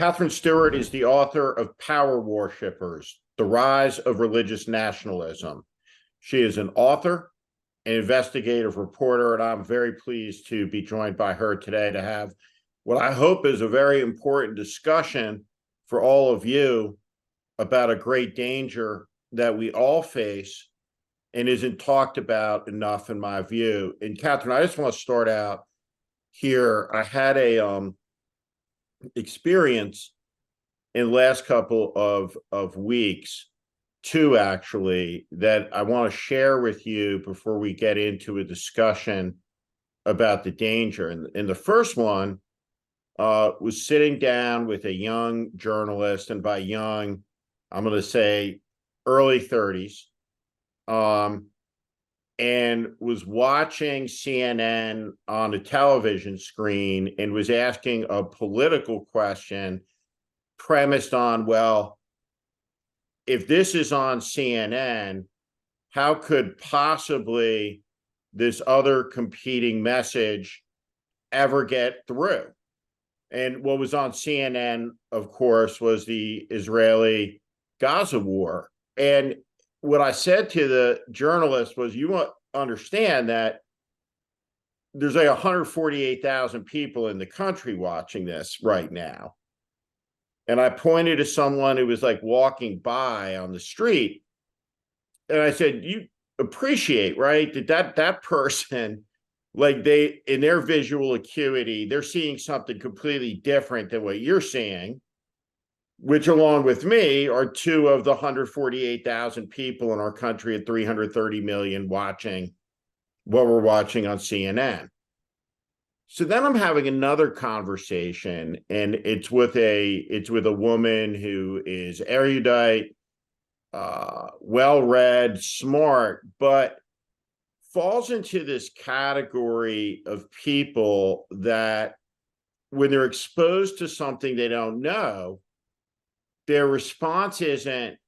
Katherine Stewart is the author of Power Worshippers: The Rise of Religious Nationalism. She is an author, an investigative reporter, and I'm very pleased to be joined by her today to have what I hope is a very important discussion for all of you about a great danger that we all face and isn't talked about enough, in my view. And Katherine, I just want to start out here. I had a experience in the last couple of weeks, two actually, that I want to share with you before we get into a discussion about the danger. And the first one was sitting down with a young journalist, and by young, I'm going to say early 30s, and was watching CNN on a television screen and was asking a political question premised on, well, if this is on CNN, how could possibly this other competing message ever get through? And what was on CNN, of course, was the Israeli-Gaza war. And what I said to the journalist was, you want to understand that there's like 148,000 people in the country watching this right now. And I pointed to someone who was like walking by on the street. And I said, you appreciate, right, that person, like, they, in their visual acuity, they're seeing something completely different than what you're seeing, which, along with me, are two of the 148,000 people in our country at 330 million watching what we're watching on CNN. So then I'm having another conversation, and it's with a woman who is erudite, well-read, smart, but falls into this category of people that when they're exposed to something they don't know, their response isn't,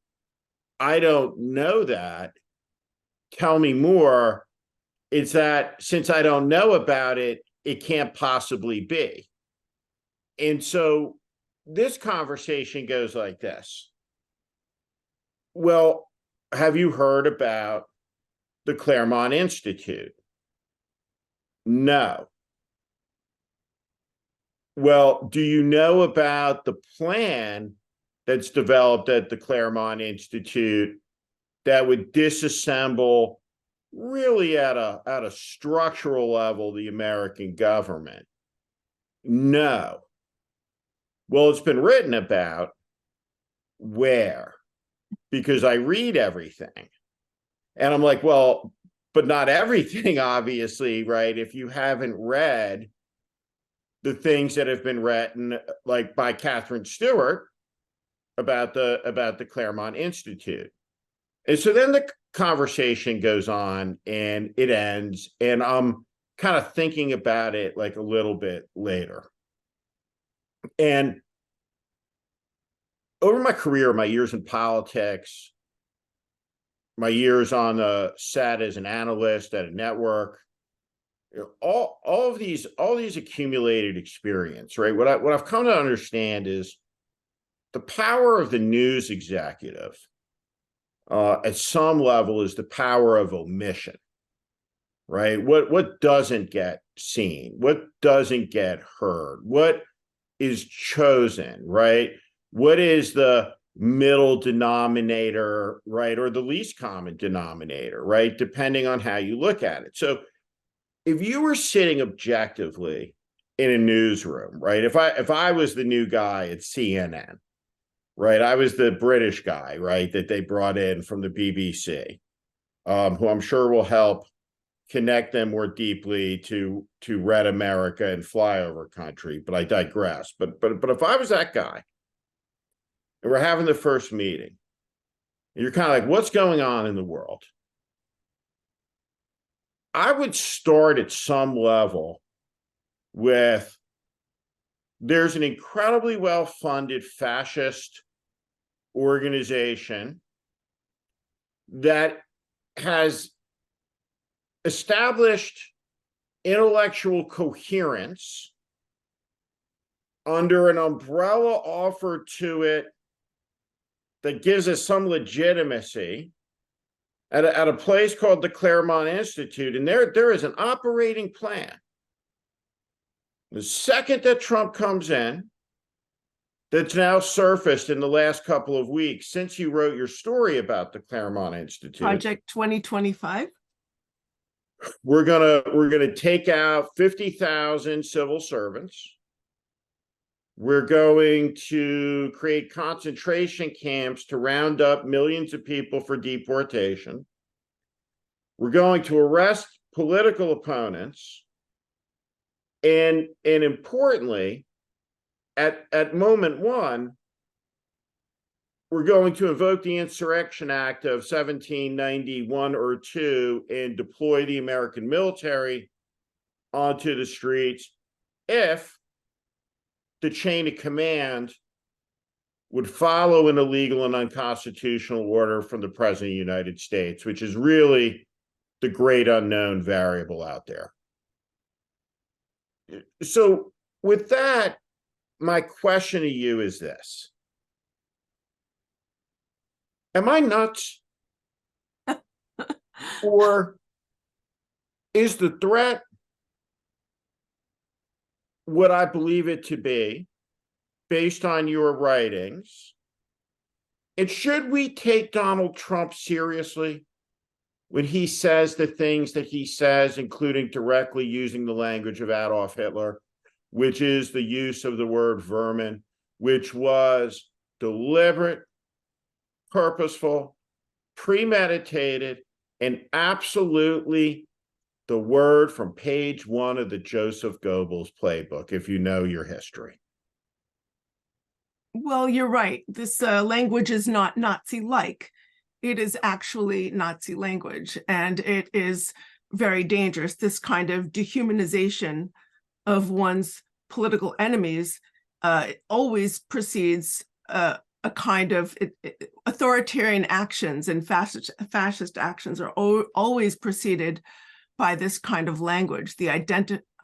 I don't know that, tell me more. It's that, since I don't know about it, it can't possibly be. And so this conversation goes like this. Well, have you heard about the Claremont Institute? No. Well, do you know about the plan that's developed at the Claremont Institute that would disassemble, really at a structural level, the American government? No. Well, it's been written about. Where? Because I read everything. And I'm like, well, but not everything, obviously, right? If you haven't read the things that have been written, like by Katherine Stewart, about the Claremont Institute. And so then the conversation goes on and it ends, and I'm kind of thinking about it like a little bit later. And over my career, my years in politics, my years on the set as an analyst at a network, all of these accumulated experience, right? What I've come to understand is the power of the news executive at some level is the power of omission, right? What doesn't get seen, what doesn't get heard, what is chosen, right? What is the middle denominator, right? Or the least common denominator, right? Depending on how you look at it. So if you were sitting objectively in a newsroom, right? If I was the new guy at CNN, right? I was the British guy, right? That they brought in from the BBC, who I'm sure will help connect them more deeply to Red America and flyover country, but I digress. But if I was that guy, and we're having the first meeting, and you're kind of like, what's going on in the world? I would start at some level with, there's an incredibly well-funded fascist organization that has established intellectual coherence under an umbrella offered to it that gives us some legitimacy at a place called the Claremont Institute. And there is an operating plan. The second that Trump comes in, that's now surfaced in the last couple of weeks since you wrote your story about the Claremont Institute. Project 2025. We're gonna take out 50,000 civil servants. We're going to create concentration camps to round up millions of people for deportation. We're going to arrest political opponents. And importantly, at moment one, we're going to invoke the Insurrection Act of 1791 or 2 and deploy the American military onto the streets if the chain of command would follow an illegal and unconstitutional order from the President of the United States, which is really the great unknown variable out there. So with that, my question to you is this. Am I nuts? Or is the threat what I believe it to be based on your writings? And should we take Donald Trump seriously when he says the things that he says, including directly using the language of Adolf Hitler, which is the use of the word vermin, which was deliberate, purposeful, premeditated, and absolutely the word from page 1 of the Joseph Goebbels playbook, if you know your history? Well, you're right. This language is not Nazi-like. It is actually Nazi language, and it is very dangerous. This kind of dehumanization of one's political enemies always precedes a kind of authoritarian actions, and fascist actions are always preceded by this kind of language, the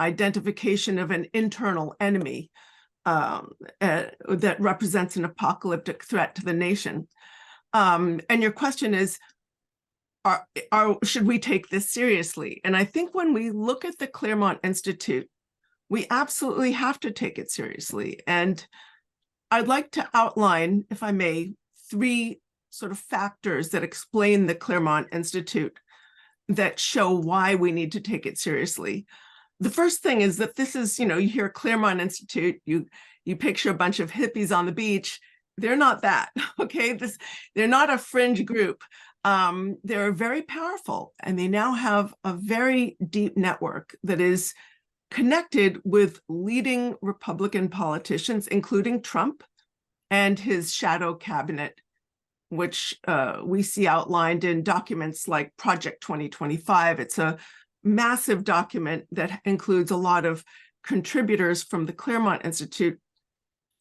identification of an internal enemy that represents an apocalyptic threat to the nation. And your question is, should we take this seriously? And I think when we look at the Claremont Institute, we absolutely have to take it seriously. And I'd like to outline, if I may, 3 sort of factors that explain the Claremont Institute that show why we need to take it seriously. The first thing is that this is, you hear Claremont Institute, you picture a bunch of hippies on the beach. They're not that, okay? They're not a fringe group. They're very powerful, and they now have a very deep network that is connected with leading Republican politicians, including Trump and his shadow cabinet, which we see outlined in documents like Project 2025. It's a massive document that includes a lot of contributors from the Claremont Institute,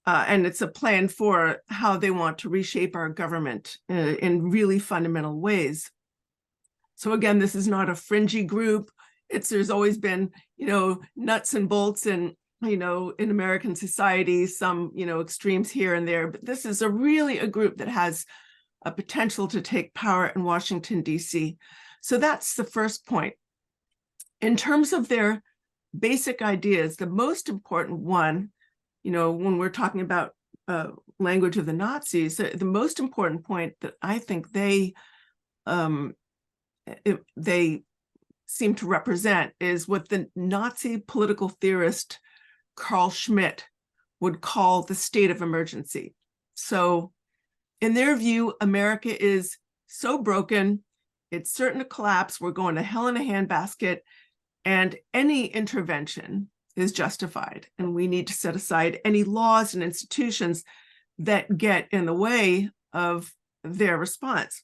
and it's a plan for how they want to reshape our government in really fundamental ways. So again, this is not a fringy group. There's always been, nuts and bolts and, in American society, some, extremes here and there, but this is really a group that has a potential to take power in Washington, D.C. So that's the first point. In terms of their basic ideas, the most important one, when we're talking about language of the Nazis, the most important point that I think they seem to represent is what the Nazi political theorist Carl Schmidt would call the state of emergency. So in their view, America is so broken, it's certain to collapse, we're going to hell in a handbasket, and any intervention is justified. And we need to set aside any laws and institutions that get in the way of their response.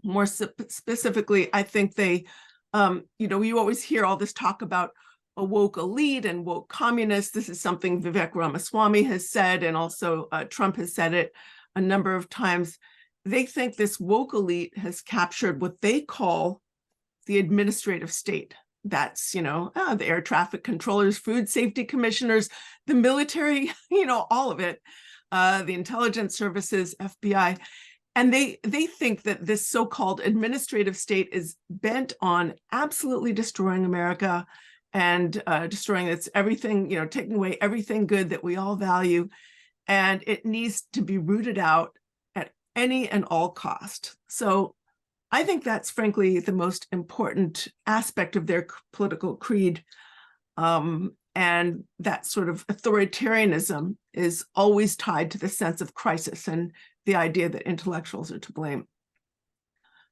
More specifically, I think they, you always hear all this talk about a woke elite and woke communists. This is something Vivek Ramaswamy has said, and also Trump has said it a number of times. They think this woke elite has captured what they call the administrative state. That's, the air traffic controllers, food safety commissioners, the military, all of it, the intelligence services, FBI. And they think that this so-called administrative state is bent on absolutely destroying America and destroying its everything, taking away everything good that we all value. And it needs to be rooted out at any and all cost. So I think that's frankly the most important aspect of their political creed. And that sort of authoritarianism is always tied to the sense of crisis and the idea that intellectuals are to blame.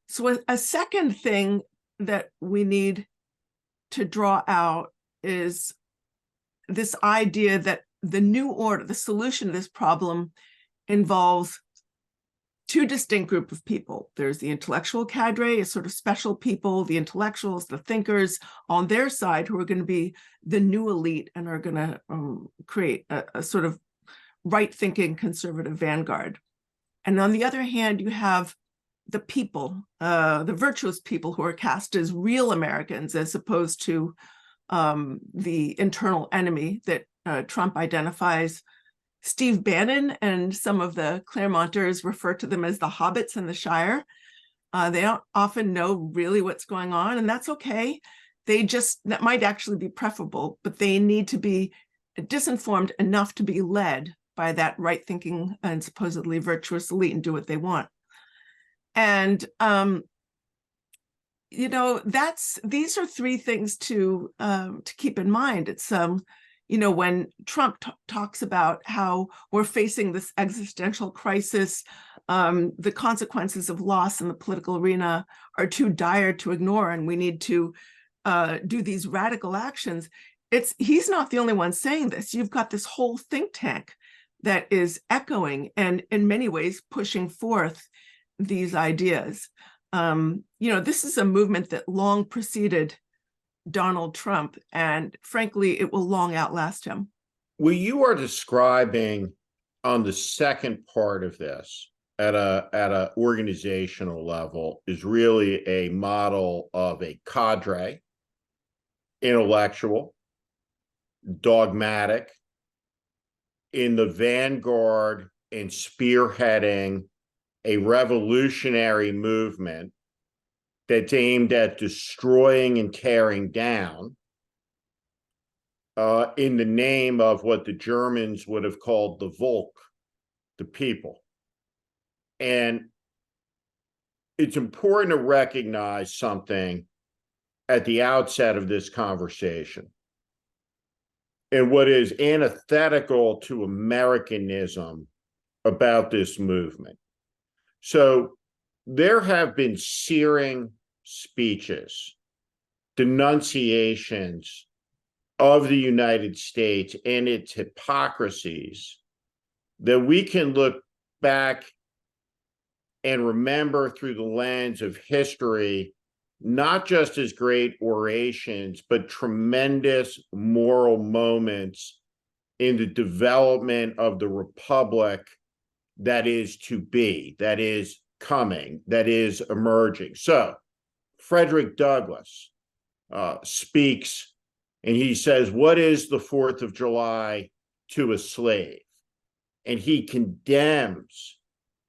So a second thing that we need to draw out is this idea that the new order, the solution to this problem, involves two distinct groups of people. There's the intellectual cadre, a sort of special people, the intellectuals, the thinkers on their side, who are going to be the new elite and are going to create a sort of right-thinking conservative vanguard. And on the other hand, you have the people, the virtuous people who are cast as real Americans, as opposed to the internal enemy that Trump identifies. Steve Bannon and some of the Claremonters refer to them as the hobbits in the Shire. They don't often know really what's going on, and that's okay. That might actually be preferable, but they need to be disinformed enough to be led by that right-thinking and supposedly virtuous elite and do what they want. And these are three things to keep in mind. It's when Trump talks about how we're facing this existential crisis, the consequences of loss in the political arena are too dire to ignore, and we need to do these radical actions. He's not the only one saying this. You've got this whole think tank that is echoing and in many ways pushing forth these ideas. This is a movement that long preceded Donald Trump, and frankly, it will long outlast him. Well, you are describing on the second part of this at a organizational level is really a model of a cadre, intellectual, dogmatic, in the vanguard and spearheading a revolutionary movement that's aimed at destroying and tearing down in the name of what the Germans would have called the Volk, the people. And it's important to recognize something at the outset of this conversation. And what is antithetical to Americanism about this movement. So there have been searing speeches, denunciations of the United States and its hypocrisies that we can look back and remember through the lens of history, not just as great orations, but tremendous moral moments in the development of the republic that is to be, that is coming, that is emerging. So Frederick Douglass speaks, and he says, what is the 4th of July to a slave? And he condemns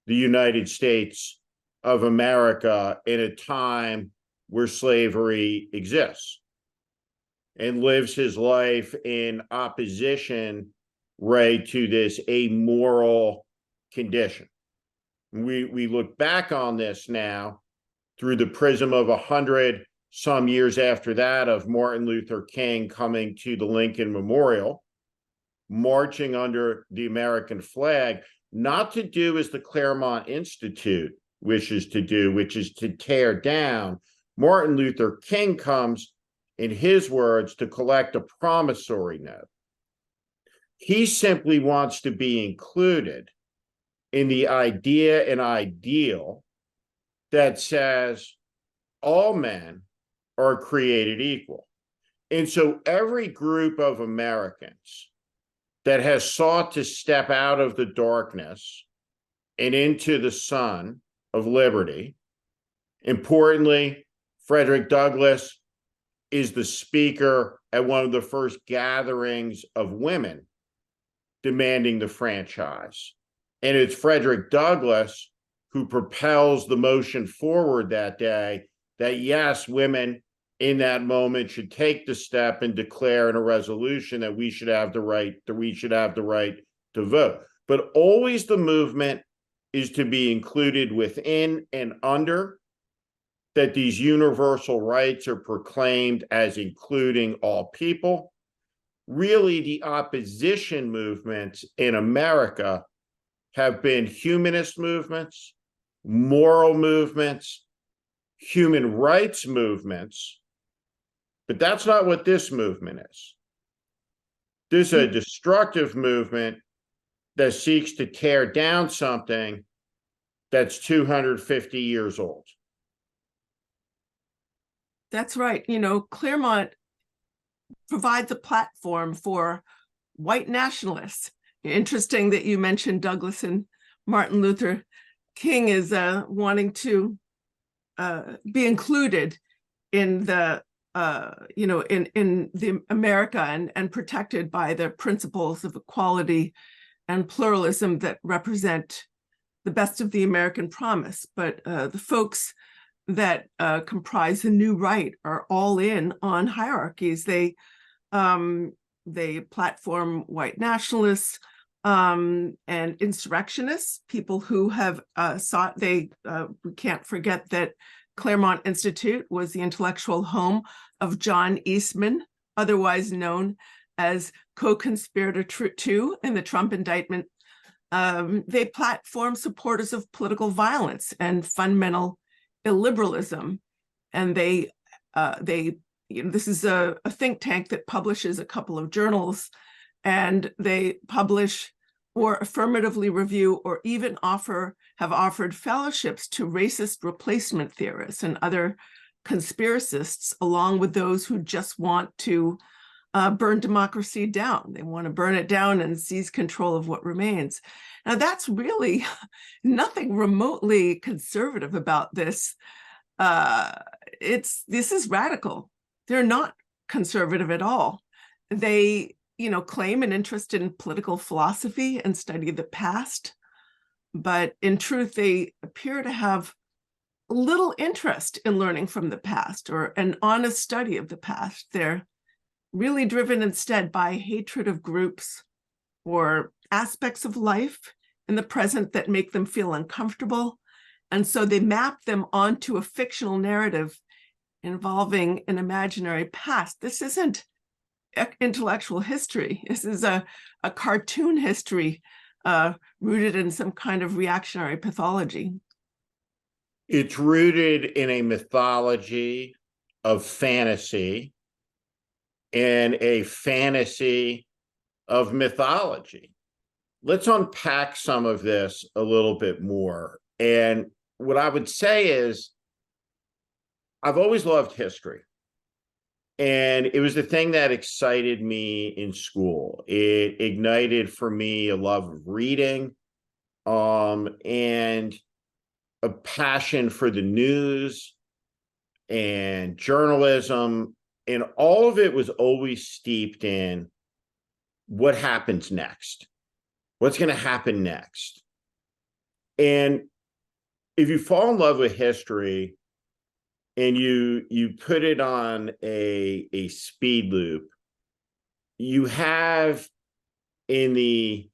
the United States of America in a time where slavery exists, and lives his life in opposition, right, to this amoral condition. We look back on this now through the prism of 100 some years after that of Martin Luther King coming to the Lincoln Memorial, marching under the American flag, not to do as the Claremont Institute wishes to do, which is to tear down. Martin Luther King comes, in his words, to collect a promissory note. He simply wants to be included in the idea and ideal that says all men are created equal. And so every group of Americans that has sought to step out of the darkness and into the sun of liberty, importantly, Frederick Douglass is the speaker at one of the first gatherings of women demanding the franchise. And it's Frederick Douglass who propels the motion forward that day that, yes, women in that moment should take the step and declare in a resolution that we should have the right to vote. But always the movement is to be included within and under, that these universal rights are proclaimed as including all people. Really, the opposition movements in America have been humanist movements, moral movements, human rights movements, but that's not what this movement is. This is a destructive movement that seeks to tear down something that's 250 years old. That's right. You know, Claremont provides a platform for white nationalists. Interesting that you mentioned Douglass and Martin Luther King is wanting to be included in the in the America and protected by the principles of equality and pluralism that represent the best of the American promise. But the folks that comprise the new right are all in on hierarchies. They platform white nationalists and insurrectionists, people who have sought. We can't forget that Claremont Institute was the intellectual home of John Eastman, otherwise known as co-conspirator 2 in the Trump indictment. They platform supporters of political violence and fundamental illiberalism, and this is a think tank that publishes a couple of journals, and they publish or affirmatively review or even have offered fellowships to racist replacement theorists and other conspiracists, along with those who just want to burn democracy down. They want to burn it down and seize control of what remains. Now, that's really nothing remotely conservative about this. This is radical. They're not conservative at all. They, claim an interest in political philosophy and study the past, but in truth, they appear to have little interest in learning from the past or an honest study of the past. They're really driven instead by hatred of groups or aspects of life in the present that make them feel uncomfortable. And so they map them onto a fictional narrative involving an imaginary past. This isn't intellectual history. This is a cartoon history rooted in some kind of reactionary pathology. It's rooted in a mythology of fantasy and a fantasy of mythology. Let's unpack some of this a little bit more. And what I would say is, I've always loved history. And it was the thing that excited me in school. It ignited for me a love of reading, and a passion for the news and journalism. And all of it was always steeped in what happens next. What's going to happen next? And if you fall in love with history and you put it on a speed loop, you have in the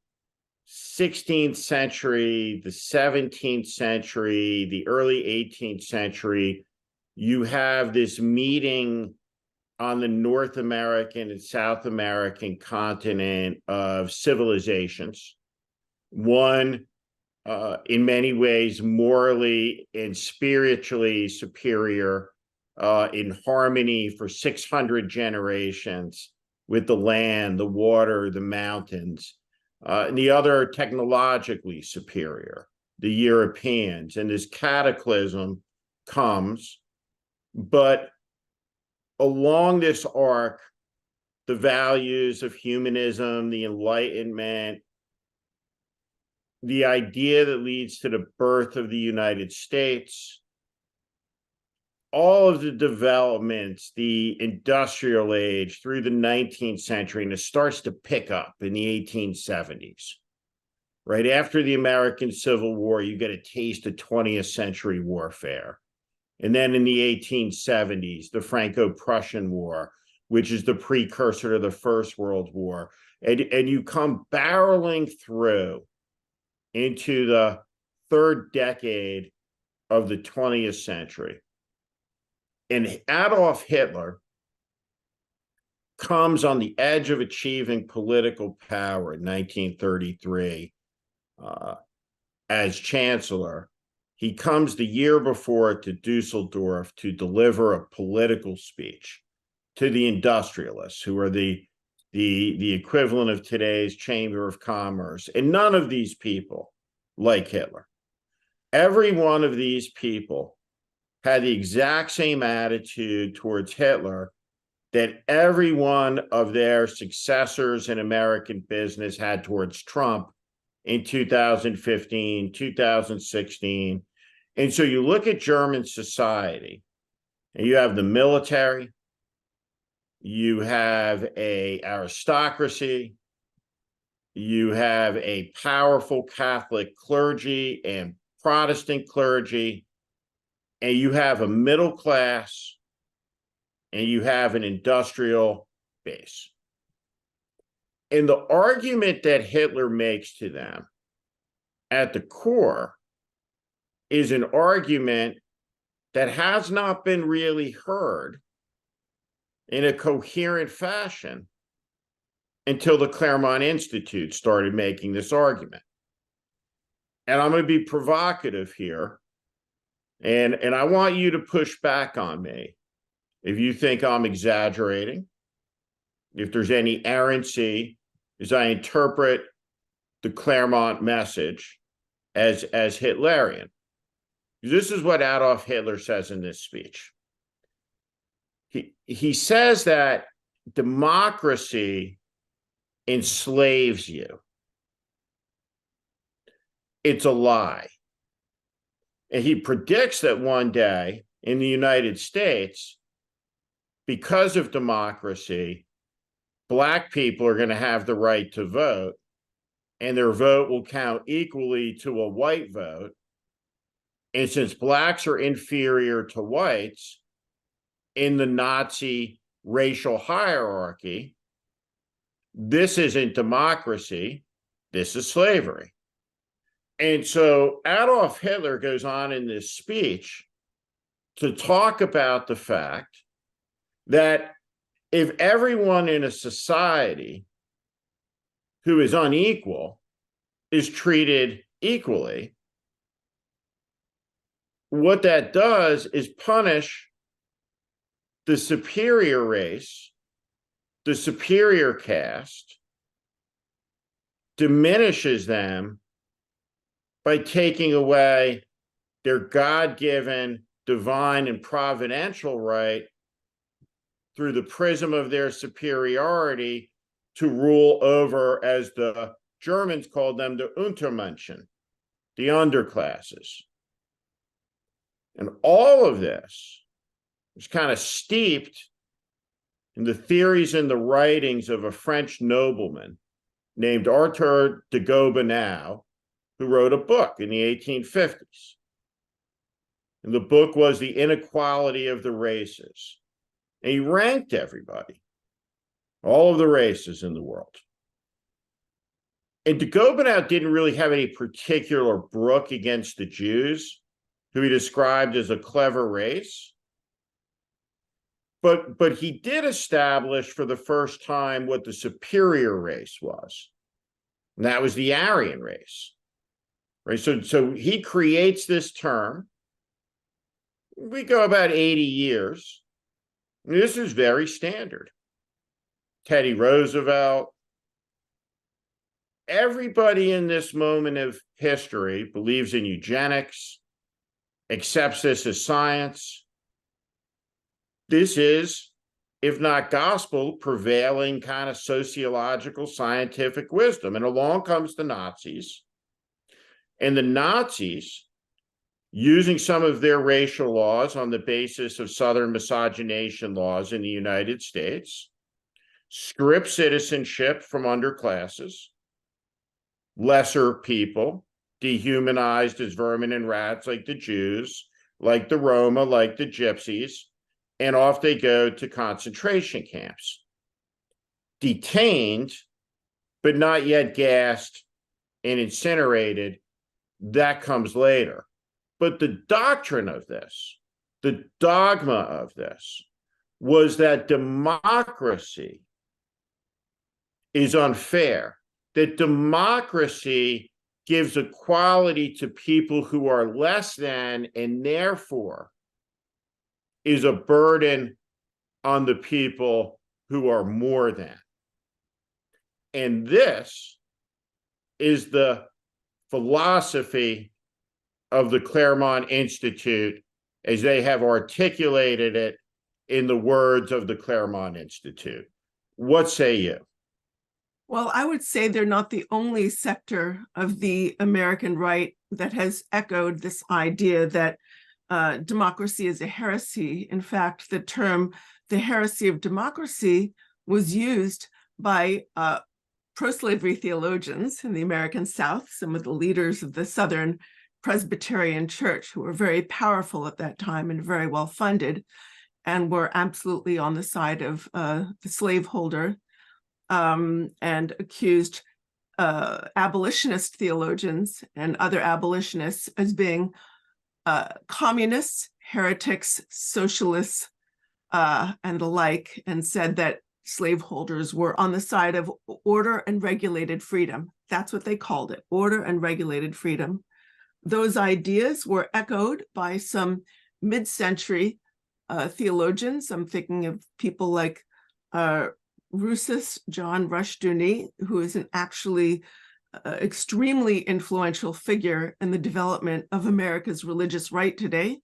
16th century, the 17th century, the early 18th century, you have this meeting on the North American and South American continent of civilizations. One, in many ways, morally and spiritually superior, in harmony for 600 generations with the land, the water, the mountains, and the other technologically superior, the Europeans. And this cataclysm comes, but along this arc, the values of humanism, the Enlightenment, the idea that leads to the birth of the United States, all of the developments, the industrial age through the 19th century, and it starts to pick up in the 1870s. Right after the American Civil War, you get a taste of 20th century warfare. And then in the 1870s, the Franco-Prussian War, which is the precursor to the First World War. And you come barreling through into the third decade of the 20th century. And Adolf Hitler comes on the edge of achieving political power in 1933 as chancellor. He comes the year before to Dusseldorf to deliver a political speech to the industrialists, who are the equivalent of today's Chamber of Commerce. And none of these people like Hitler. Every one of these people had the exact same attitude towards Hitler that every one of their successors in American business had towards Trump in 2015, 2016. And so you look at German society, and you have the military, you have an aristocracy, you have a powerful Catholic clergy and Protestant clergy, and you have a middle class, and you have an industrial base. And the argument that Hitler makes to them at the core is an argument that has not been really heard in a coherent fashion until the Claremont Institute started making this argument. And I'm going to be provocative here. And I want you to push back on me if you think I'm exaggerating, if there's any errancy as I interpret the Claremont message as Hitlerian. This is what Adolf Hitler says in this speech. He says that democracy enslaves you. It's a lie. And he predicts that one day in the United States, because of democracy, Black people are going to have the right to vote, and their vote will count equally to a white vote. And since Blacks are inferior to whites in the Nazi racial hierarchy, this isn't democracy, this is slavery. And so Adolf Hitler goes on in this speech to talk about the fact that if everyone in a society who is unequal is treated equally, what that does is punish the superior race, the superior caste, diminishes them by taking away their God-given, divine, and providential right through the prism of their superiority to rule over, as the Germans called them, the Untermenschen, the underclasses. And all of this is kind of steeped in the theories and the writings of a French nobleman named Arthur de Gobineau, who wrote a book in the 1850s. And the book was The Inequality of the Races. And he ranked everybody, all of the races in the world. And de Gobineau didn't really have any particular brook against the Jews, who he described as a clever race. But he did establish for the first time what the superior race was. And that was the Aryan race. Right? So he creates this term. We go about 80 years. This is very standard. Teddy Roosevelt, everybody in this moment of history believes in eugenics, accepts this as science. This is, if not gospel, prevailing kind of sociological scientific wisdom. And along comes the Nazis. And the Nazis using some of their racial laws on the basis of Southern miscegenation laws in the United States, stripped citizenship from underclasses, lesser people, dehumanized as vermin and rats like the Jews, like the Roma, like the Gypsies, and off they go to concentration camps. Detained, but not yet gassed and incinerated, that comes later. But the doctrine of this, the dogma of this, was that democracy is unfair, that democracy gives equality to people who are less than, and therefore is a burden on the people who are more than. And this is the philosophy of the Claremont Institute as they have articulated it in the words of the Claremont Institute. What say you? Well, I would say they're not the only sector of the American right that has echoed this idea that democracy is a heresy. In fact, the term the heresy of democracy was used by pro-slavery theologians in the American South, some of the leaders of the Southern Presbyterian Church, who were very powerful at that time and very well funded, and were absolutely on the side of the slaveholder, and accused abolitionist theologians and other abolitionists as being communists, heretics, socialists, and the like, and said that slaveholders were on the side of order and regulated freedom. That's what they called it, order and regulated freedom. Those ideas were echoed by some mid-century theologians. I'm thinking of people like Rousas John Rushdoony, who is an actually extremely influential figure in the development of America's religious right today,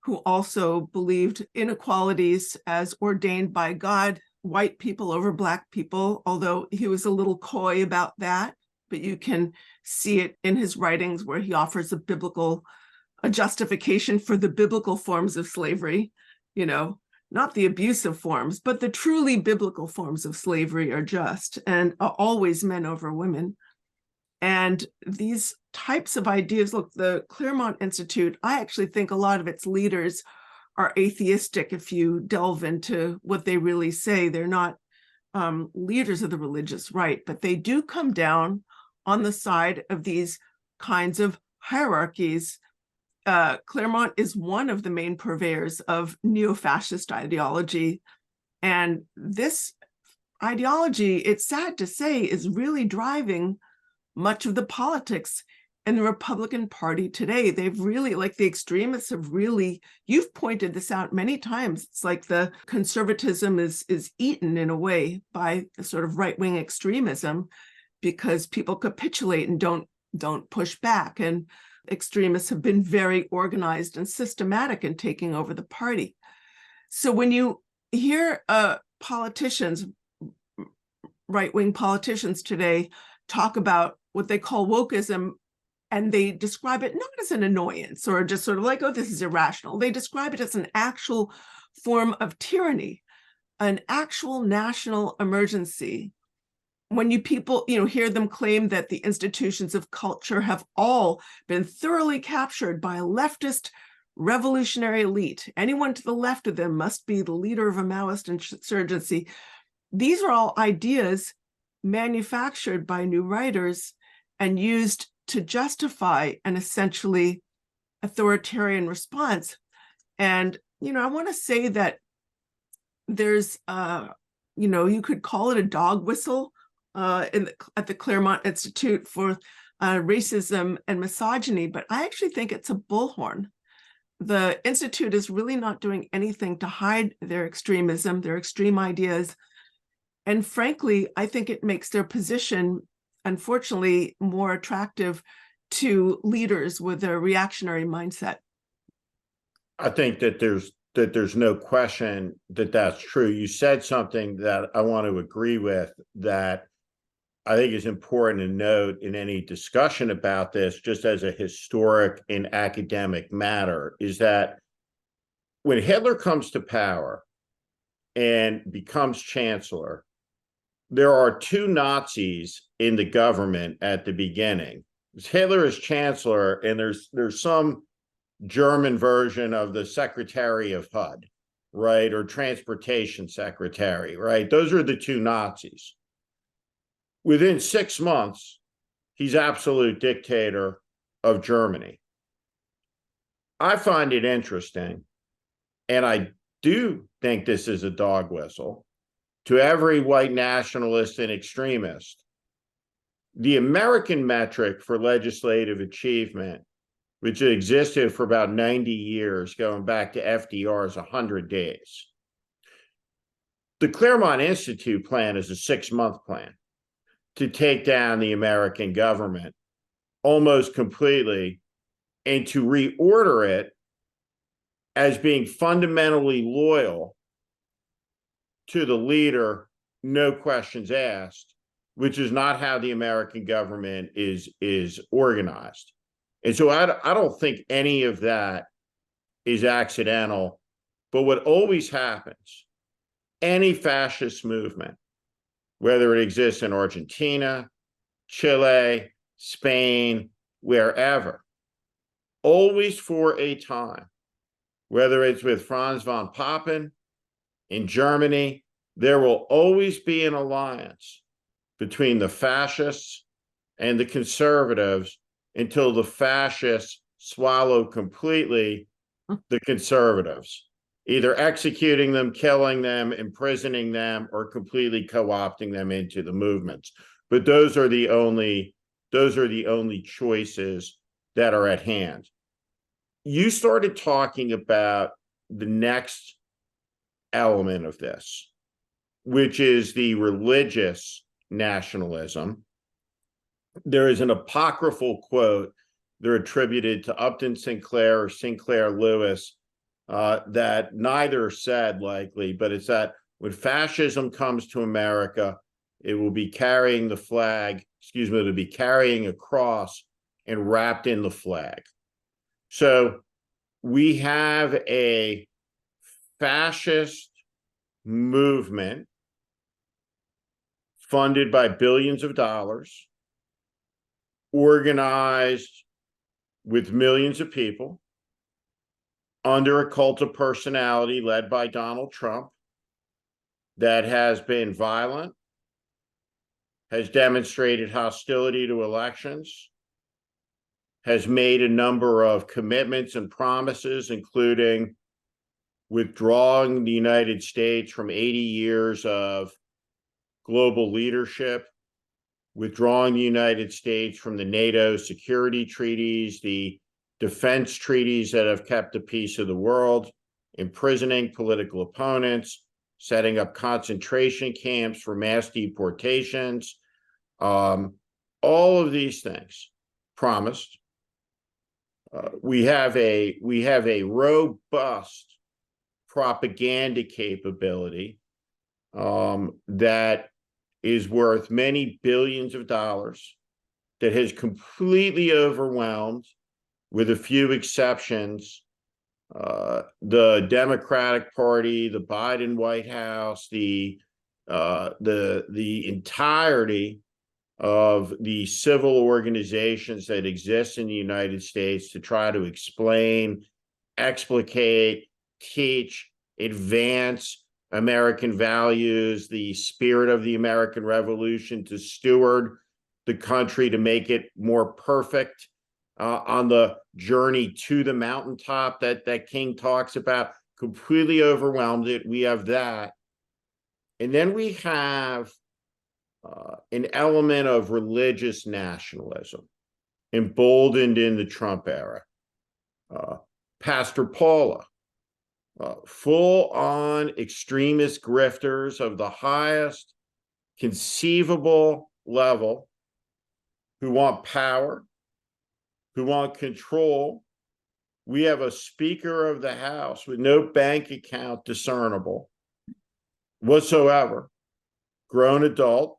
who also believed inequalities as ordained by God, white people over Black people, although he was a little coy about that, but you can see it in his writings where he offers a justification for the biblical forms of slavery, not the abusive forms, but the truly biblical forms of slavery are just and are always men over women. And these types of ideas, look, the Claremont Institute, I actually think a lot of its leaders are atheistic. If you delve into what they really say, they're not leaders of the religious right, but they do come down on the side of these kinds of hierarchies. Claremont is one of the main purveyors of neo-fascist ideology. And this ideology, it's sad to say, is really driving much of the politics in the Republican Party today. They've really, like the extremists have really, you've pointed this out many times, it's like the conservatism is eaten in a way by the sort of right-wing extremism because people capitulate and don't push back. And extremists have been very organized and systematic in taking over the party. So when you hear politicians, right-wing politicians today, talk about what they call wokeism, and they describe it not as an annoyance or just sort of like, oh, this is irrational. They describe it as an actual form of tyranny, an actual national emergency. When you people, hear them claim that the institutions of culture have all been thoroughly captured by a leftist revolutionary elite, anyone to the left of them must be the leader of a Maoist insurgency. These are all ideas manufactured by new writers and used to justify an essentially authoritarian response. And, I want to say that there's, you could call it a dog whistle at the Claremont Institute for racism and misogyny, but I actually think it's a bullhorn. The Institute is really not doing anything to hide their extremism, their extreme ideas. And frankly, I think it makes their position, unfortunately, more attractive to leaders with a reactionary mindset. I think that there's no question that that's true. You said something that I want to agree with, that I think is important to note in any discussion about this, just as a historic and academic matter, is that when Hitler comes to power and becomes chancellor, there are two Nazis in the government at the beginning. Hitler is chancellor, and there's some German version of the Secretary of HUD, right? Or transportation secretary, right? Those are the two Nazis. Within 6 months, he's absolute dictator of Germany. I find it interesting, and I do think this is a dog whistle to every white nationalist and extremist. The American metric for legislative achievement, which existed for about 90 years, going back to FDR's 100 days. The Claremont Institute plan is a 6-month plan to take down the American government almost completely and to reorder it as being fundamentally loyal to the leader, no questions asked, which is not how the American government is organized. And so I don't think any of that is accidental. But what always happens, any fascist movement, whether it exists in Argentina, Chile, Spain, wherever, always for a time, whether it's with Franz von Papen in Germany, there will always be an alliance between the fascists and the conservatives until the fascists swallow completely the conservatives, either executing them, killing them, imprisoning them, or completely co-opting them into the movements. But those are the only choices that are at hand. You started talking about the next element of this, which is the religious nationalism. There is an apocryphal quote they're attributed to Upton Sinclair or Sinclair Lewis that neither said likely, but it's that when fascism comes to America, it will be carrying the flag, it'll be carrying a cross and wrapped in the flag. So we have a fascist movement funded by billions of dollars, organized with millions of people under a cult of personality led by Donald Trump that has been violent, has demonstrated hostility to elections, has made a number of commitments and promises, including withdrawing the United States from 80 years of global leadership, withdrawing the United States from the NATO security treaties, the defense treaties that have kept the peace of the world, imprisoning political opponents, setting up concentration camps for mass deportations, all of these things promised. We have a robust propaganda capability that is worth many billions of dollars, that has completely overwhelmed, with a few exceptions, the Democratic Party, the Biden White House, the entirety of the civil organizations that exist in the United States to try to explain, explicate, teach, advance American values, the spirit of the American Revolution, to steward the country, to make it more perfect on the journey to the mountaintop that King talks about, completely overwhelmed it. We have that. And then we have an element of religious nationalism emboldened in the Trump era. Pastor Paula, full-on extremist grifters of the highest conceivable level, who want power, who want control. We have a Speaker of the House with no bank account discernible whatsoever, grown adult,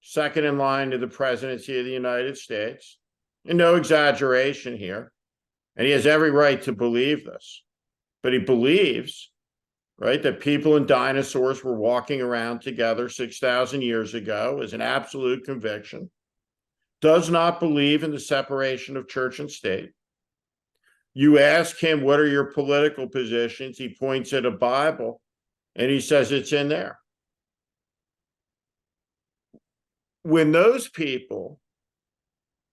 second in line to the presidency of the United States. And no exaggeration here. And he has every right to believe this. But he believes, right, that people and dinosaurs were walking around together 6,000 years ago is an absolute conviction. Does not believe in the separation of church and state. You ask him, what are your political positions? He points at a Bible and he says it's in there. When those people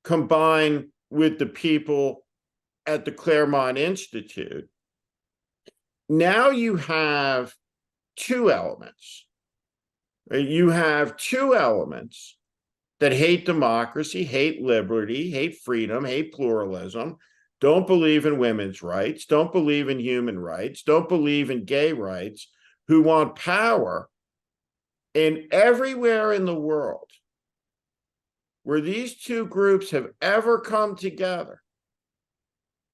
combine with the people at the Claremont Institute, now you have two elements. Right? You have two elements that hate democracy, hate liberty, hate freedom, hate pluralism, don't believe in women's rights, don't believe in human rights, don't believe in gay rights, who want power. And everywhere in the world where these two groups have ever come together,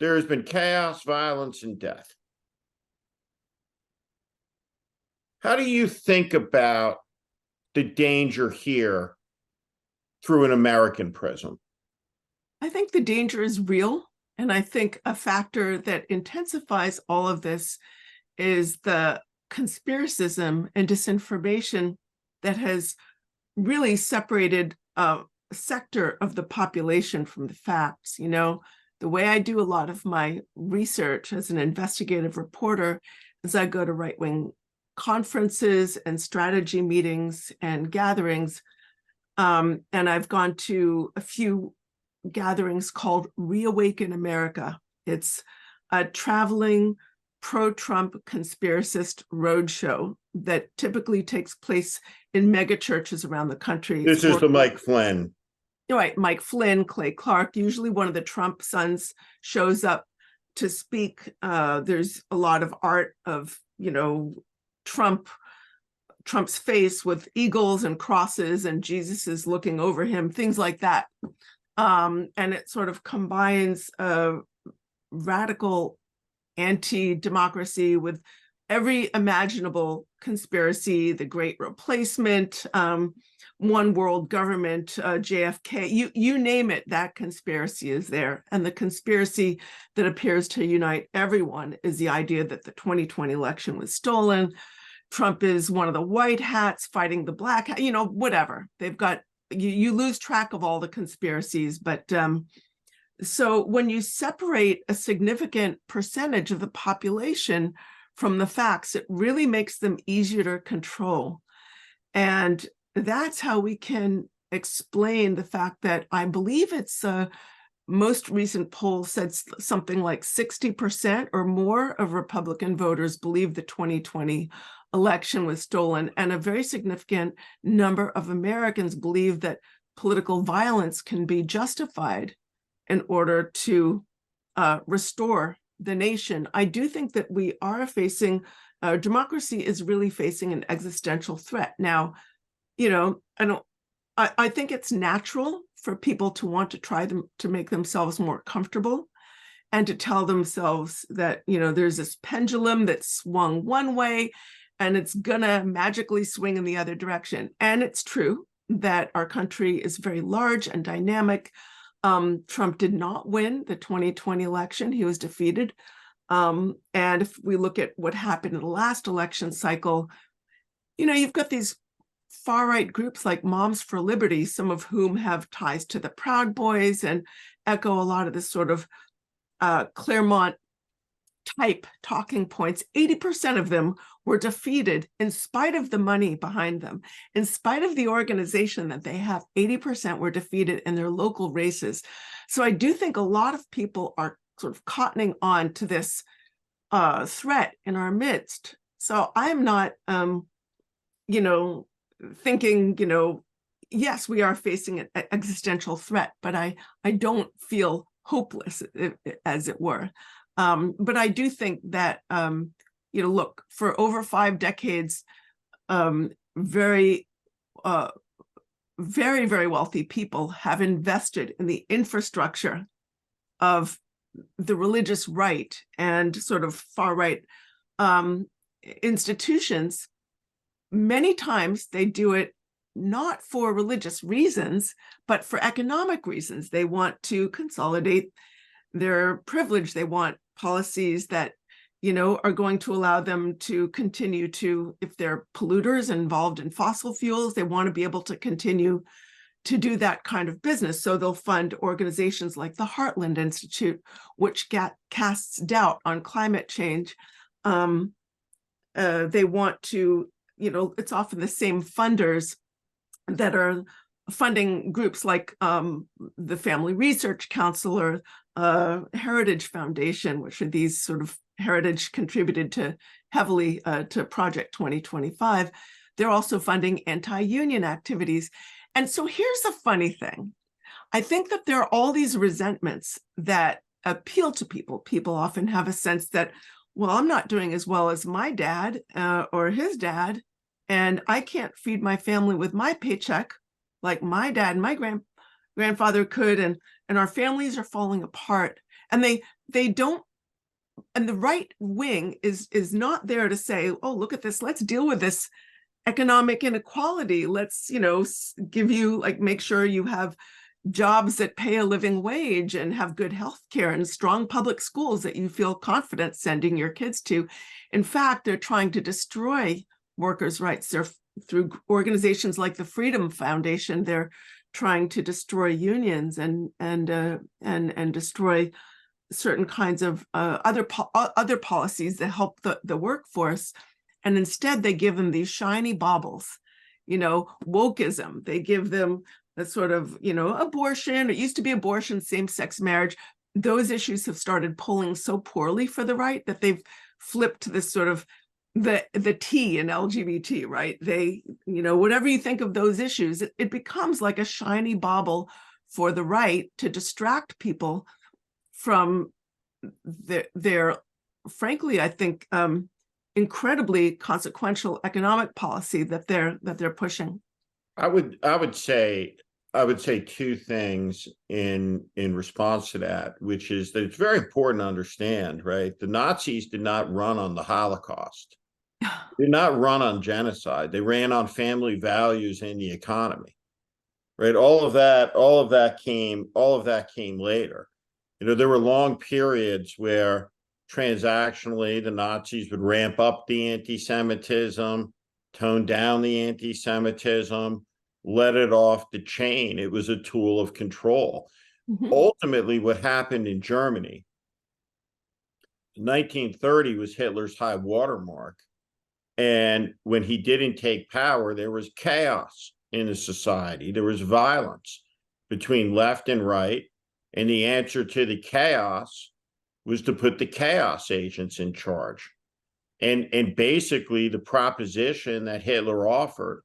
there has been chaos, violence, and death. How do you think about the danger here through an American prism? I think the danger is real. And I think a factor that intensifies all of this is the conspiracism and disinformation that has really separated a sector of the population from the facts. You know, the way I do a lot of my research as an investigative reporter is I go to right-wing conferences and strategy meetings and gatherings. And I've gone to a few gatherings called Reawaken America. It's a traveling pro-Trump conspiracist roadshow that typically takes place in mega churches around the country. This is the Mike Flynn. Right, Mike Flynn, Clay Clark, usually one of the Trump sons shows up to speak. There's a lot of art of, you know, Trump's face with eagles and crosses and Jesus is looking over him, things like that. And it sort of combines radical anti-democracy with every imaginable conspiracy, the Great Replacement, one world government, JFK, you name it, that conspiracy is there. And the conspiracy that appears to unite everyone is the idea that the 2020 election was stolen. Trump is one of the white hats fighting the black hat, you know, whatever. They've got, you lose track of all the conspiracies. But so when you separate a significant percentage of the population from the facts, it really makes them easier to control. And that's how we can explain the fact that I believe it's most recent poll said something like 60% or more of Republican voters believe the 2020 election was stolen, and a very significant number of Americans believe that political violence can be justified in order to restore the nation. I do think that we are facing, democracy is really facing an existential threat. Now, you know, I think it's natural for people to want to try to make themselves more comfortable and to tell themselves that, you know, there's this pendulum that swung one way and it's gonna magically swing in the other direction. And it's true that our country is very large and dynamic. Trump did not win the 2020 election. He was defeated. And if we look at what happened in the last election cycle, you know, you've got these far-right groups like Moms for Liberty, some of whom have ties to the Proud Boys and echo a lot of this sort of Claremont type talking points. 80% of them were defeated in spite of the money behind them. In spite of the organization that they have, 80% were defeated in their local races. So I do think a lot of people are sort of cottoning on to this threat in our midst. So I'm not, you know, thinking, you know, yes, we are facing an existential threat, but I don't feel hopeless, as it were. But I do think that, you know, look, for over 5 decades, very, very wealthy people have invested in the infrastructure of the religious right and sort of far-right institutions. Many times they do it not for religious reasons, but for economic reasons. They want to consolidate their privilege. They want policies that, are going to allow them to continue to, if they're polluters involved in fossil fuels, they want to be able to continue to do that kind of business. So they'll fund organizations like the Heartland Institute, which casts doubt on climate change. They want to, it's often the same funders that are funding groups like the Family Research Council or Heritage Foundation, which are these sort of Heritage contributed to heavily to Project 2025. They're also funding anti-union activities. And so here's the funny thing. I think that there are all these resentments that appeal to people. People often have a sense that, well, I'm not doing as well as my dad or his dad, and I can't feed my family with my paycheck like my dad and my grandfather could, and our families are falling apart. And they don't, and the right wing is not there to say, oh, look at this, let's deal with this economic inequality. Let's, give you, like, make sure you have jobs that pay a living wage and have good health care and strong public schools that you feel confident sending your kids to. In fact, they're trying to destroy workers' rights. They're through organizations like the Freedom Foundation. They're trying to destroy unions and destroy certain kinds of other policies that help the workforce. And instead, they give them these shiny baubles, wokeism. They give them a sort of, abortion. It used to be abortion, same-sex marriage. Those issues have started pulling so poorly for the right that they've flipped to this sort of the T in LGBT, right? They, whatever you think of those issues, it becomes like a shiny bauble for the right to distract people from their frankly, I think, incredibly consequential economic policy that they're pushing. I would say two things in response to that, which is that it's very important to understand, right? The Nazis did not run on the Holocaust. They did not run on genocide. They ran on family values and the economy, right? All of that came later. There were long periods where transactionally the Nazis would ramp up the anti-Semitism, tone down the anti-Semitism, let it off the chain. It was a tool of control. Mm-hmm. Ultimately, what happened in Germany, 1930 was Hitler's high watermark. And when he didn't take power, there was chaos in the society. There was violence between left and right. And the answer to the chaos was to put the chaos agents in charge. And basically the proposition that Hitler offered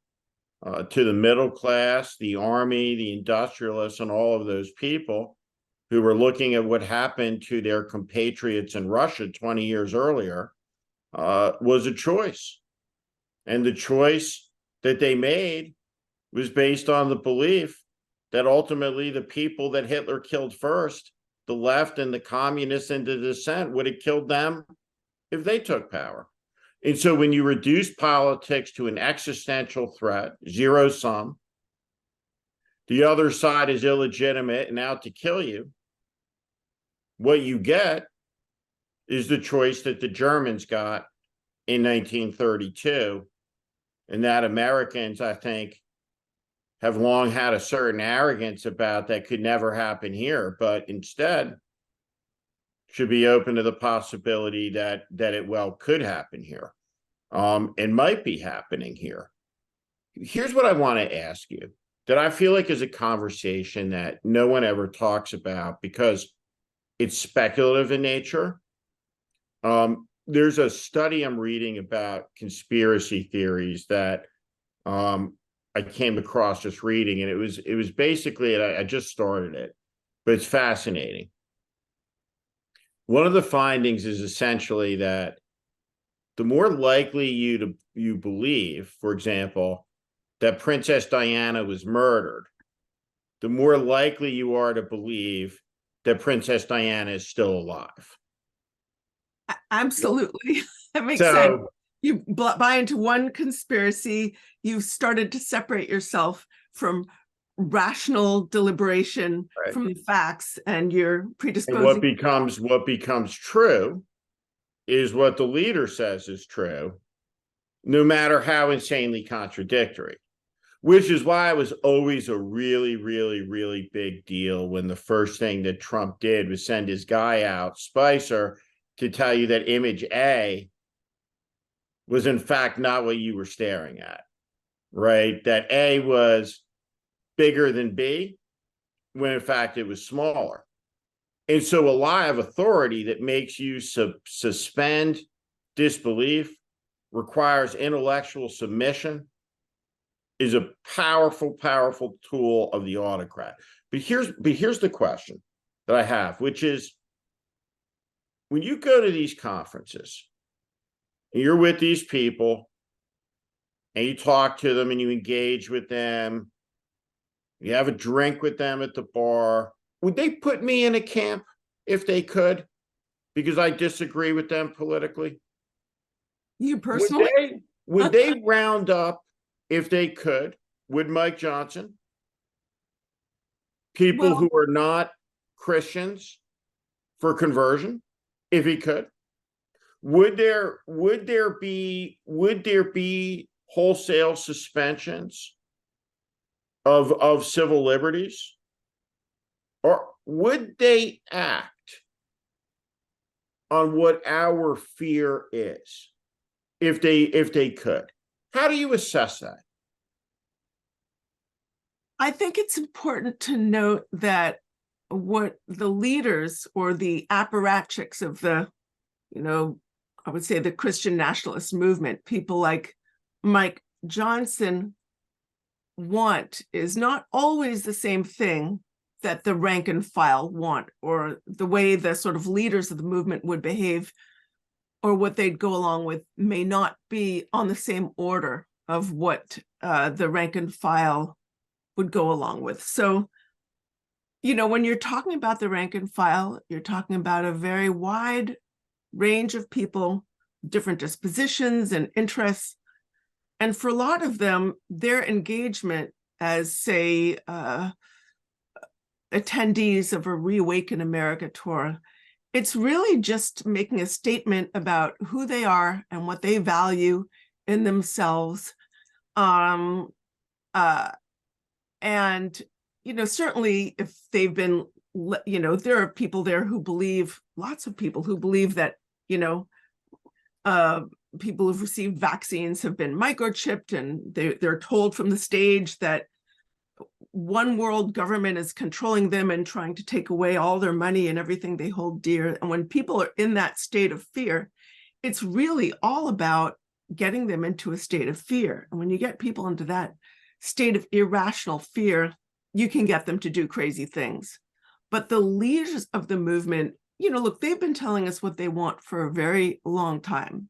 to the middle class, the army, the industrialists, and all of those people who were looking at what happened to their compatriots in Russia 20 years earlier was a choice. And the choice that they made was based on the belief that ultimately the people that Hitler killed first, the left and the communists and the dissent, would have killed them if they took power. And so when you reduce politics to an existential threat, zero sum, the other side is illegitimate and out to kill you, what you get is the choice that the Germans got in 1932, and that Americans, I think, have long had a certain arrogance about that could never happen here, but instead should be open to the possibility that it well could happen here, and might be happening here. Here's what I want to ask you that I feel like is a conversation that no one ever talks about because it's speculative in nature. There's a study I'm reading about conspiracy theories that I came across just reading, and it was basically, and I just started it, but it's fascinating. One of the findings is essentially that the more likely you believe, for example, that Princess Diana was murdered, the more likely you are to believe that Princess Diana is still alive. Absolutely. That makes sense. You buy into one conspiracy, you've started to separate yourself from rational deliberation, Right. from the facts, and you're And predisposing. what becomes true is what the leader says is true, no matter how insanely contradictory. Which is why it was always a really, really, really big deal when the first thing that Trump did was send his guy out, Spicer, to tell you that image A was in fact not what you were staring at, right? That A was bigger than B, when in fact it was smaller. And so a lie of authority that makes you suspend disbelief, requires intellectual submission, is a powerful, powerful tool of the autocrat. But here's the question that I have, which is, when you go to these conferences and you're with these people and you talk to them and you engage with them, you have a drink with them at the bar, would they put me in a camp if they could, because I disagree with them politically? You personally? Would they round up, if they could, would Mike Johnson, people Well, who are not Christians, for conversion, if he could? Would there be wholesale suspensions of civil liberties? Or would they act on what our fear is, if they could? How do you assess that? I think it's important to note that what the leaders or the apparatchiks of the, I would say the Christian nationalist movement, people like Mike Johnson, want is not always the same thing that the rank and file want, or the way the sort of leaders of the movement would behave, or what they'd go along with may not be on the same order of what the rank and file would go along with. So, when you're talking about the rank and file, you're talking about a very wide range of people, different dispositions and interests. And for a lot of them, their engagement as, say, attendees of a Reawaken America tour, it's really just making a statement about who they are and what they value in themselves. And, certainly if they've been, there are people there who believe, lots of people who believe that, people who've received vaccines have been microchipped, and they're told from the stage that one world government is controlling them and trying to take away all their money and everything they hold dear. And when people are in that state of fear, it's really all about getting them into a state of fear. And when you get people into that state of irrational fear, you can get them to do crazy things. But the leaders of the movement, look, they've been telling us what they want for a very long time.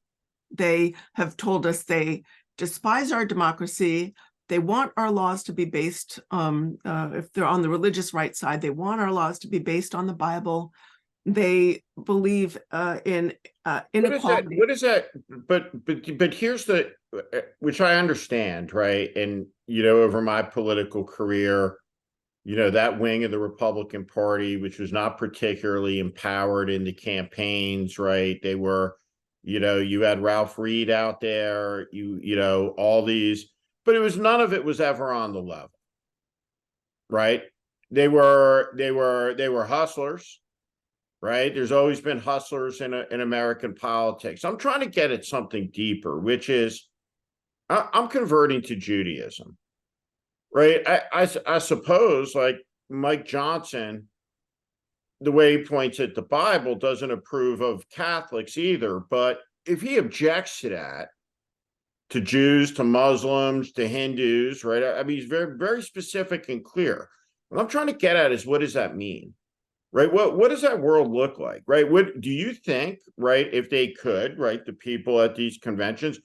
They have told us they despise our democracy. They want our laws to be based, if they're on the religious right side, they want our laws to be based on the Bible. They believe in inequality. What is that? But here's the, which I understand, right? And, over my political career, that wing of the Republican Party, which was not particularly empowered in the campaigns, right? They were, you had Ralph Reed out there, all these, but none of it was ever on the level, right? They were hustlers, right? There's always been hustlers in American politics. I'm trying to get at something deeper, which is, I'm converting to Judaism, right? I suppose, like Mike Johnson, the way he points at the Bible, doesn't approve of Catholics either. But if he objects to that, to Jews, to Muslims, to Hindus, right? I mean, he's very, very specific and clear. What I'm trying to get at is, what does that mean, right? What does that world look like, right? What do you think, right? If they could, right, the people at these conventions,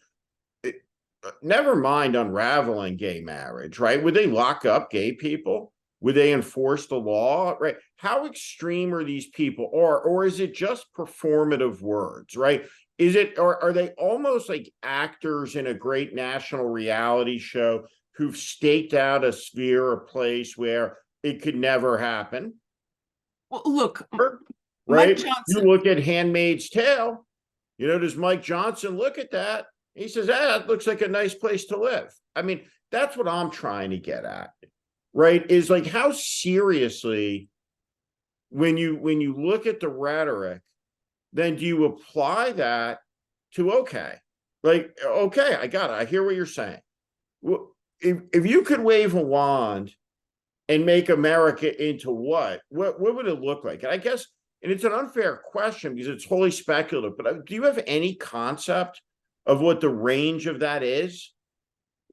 never mind unraveling gay marriage, right? Would they lock up gay people? Would they enforce the law, right? How extreme are these people? Or is it just performative words, right? is it, or are they almost like actors in a great national reality show who've staked out a sphere, a place where it could never happen? Well, look, Mike Right? You Johnson, look at Handmaid's Tale, does Mike Johnson look at that? He says, it looks like a nice place to live. I mean, that's what I'm trying to get at, right? Is like how seriously, when you look at the rhetoric, then do you apply that to, okay, I got it. I hear what you're saying. If you could wave a wand and make America into what would it look like? And I guess, and it's an unfair question because it's wholly speculative, but do you have any concept of what the range of that is?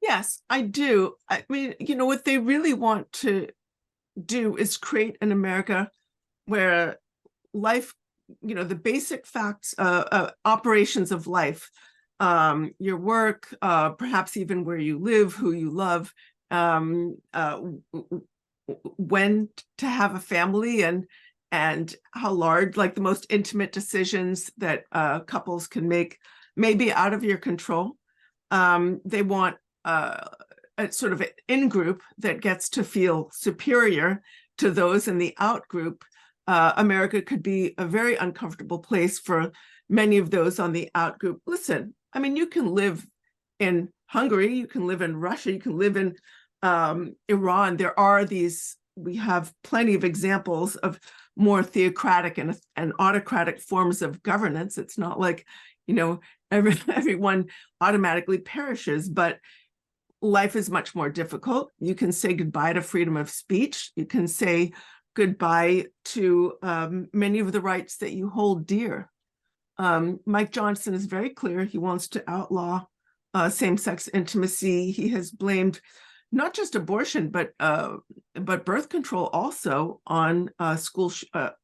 yes, I do. I mean, what they really want to do is create an America where life, the basic facts, operations of life, your work, perhaps even where you live, who you love, when to have a family, and how large, like the most intimate decisions that couples can make may be out of your control. They want a sort of an in-group that gets to feel superior to those in the out-group. America could be a very uncomfortable place for many of those on the out-group. Listen, I mean, you can live in Hungary, you can live in Russia, you can live in Iran. We have plenty of examples of more theocratic and autocratic forms of governance. It's not like, everyone automatically perishes, but life is much more difficult. You can say goodbye to freedom of speech. You can say goodbye to many of the rights that you hold dear. Mike Johnson is very clear. He wants to outlaw same-sex intimacy. He has blamed not just abortion, but birth control also on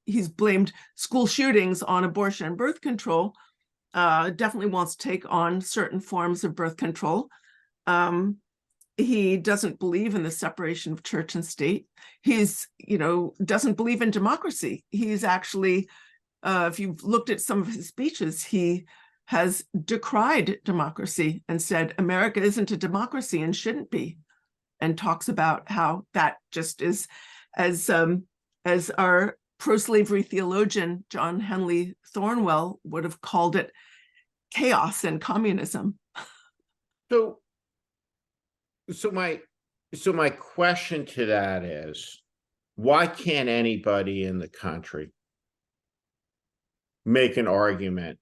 he's blamed school shootings on abortion and birth control. Definitely wants to take on certain forms of birth control. He doesn't believe in the separation of church and state. He's, doesn't believe in democracy. He's actually, if you've looked at some of his speeches, he has decried democracy and said America isn't a democracy and shouldn't be, and talks about how that just is, as our pro-slavery theologian John Henley Thornwell would have called it, chaos and communism. So my question to that is, why can't anybody in the country make an argument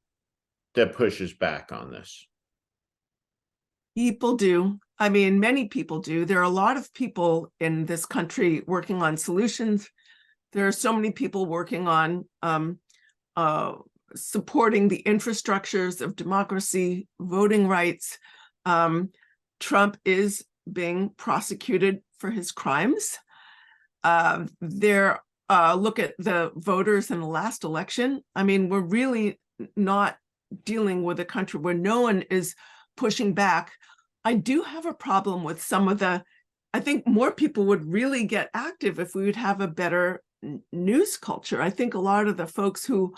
that pushes back on this? People do. I mean, many people do. There are a lot of people in this country working on solutions. There are so many people working on supporting the infrastructures of democracy, voting rights. Trump is being prosecuted for his crimes. Look at the voters in the last election. I mean, we're really not dealing with a country where no one is pushing back. I do have a problem with I think more people would really get active if we would have a better news culture. I think a lot of the folks who